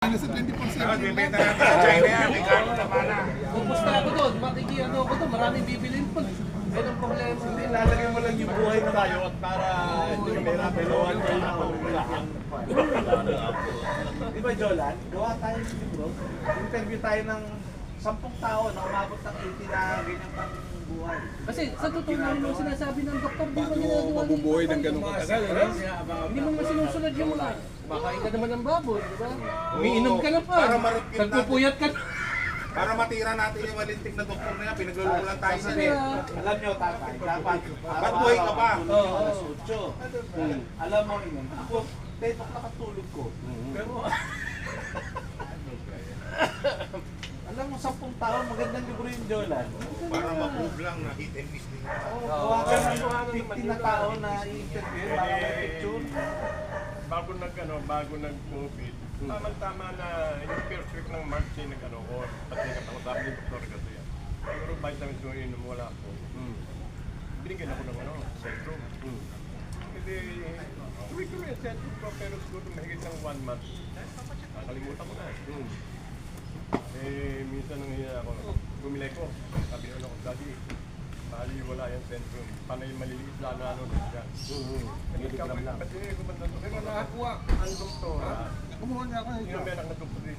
Mana sa 24/7. Bibenta natin sa China yan. May kano naman na. Kumusta ako doon? Makikiano ako doon. Maraming bibilin po. Yan ang problema. Hindi, lalagyan mo lang yung buhay na tayo at para hindi ka mahirapan kayo na uulahan. Di ba, Jolan? Gawa tayo ng libro. Interview tayo ng 10 tao na umabot ng 80 na ganyan pang buhay. Kasi sa totoo lang yung sinasabi ng doktor, di mo ginagawa. Mabubuhay ng ganun katagal. Hindi mo masinusunod yung mga. Makain ka naman ng baboy, di ba? Umiinom ka na pa. Para marupin natin. Nagpupuyat ka na. Para matira natin yung malintik na doktor na yan, pinaglulong lang tayo sa net. Alam nyo, tatay, dapat Ba't buhay ka pa? Oo, alas 8. Alam mo, Inen, ako, 10 o'clock nakatulog ko. Pero, alam mo, 10 taon, magandang libro yung Jolan. Para ma-prove lang na hit and miss din. Gawa ka ng 50 na tao na i-interview, baka may picture. Bago nag-COVID, tama-tama na yung first week ng March ay nag-ano ko, pati ako sabi ng doktor kasi yan. Siguro vitamins ko inom, wala ako. Binigyan ako ng Centrum. Kasi, tuloy-tuloy yung Centrum ko, pero siguro mahigit ng 1 month. Nakalimutan ko na. Minsan nang hiya ako, bumili ko. Sabi ko, Daddy, bali wala yung Centrum. Panay maliliit lang na yan. Pati ko ba nakakuha ang doktor? Kumuha niya ako. Yung may anak na doktor dito.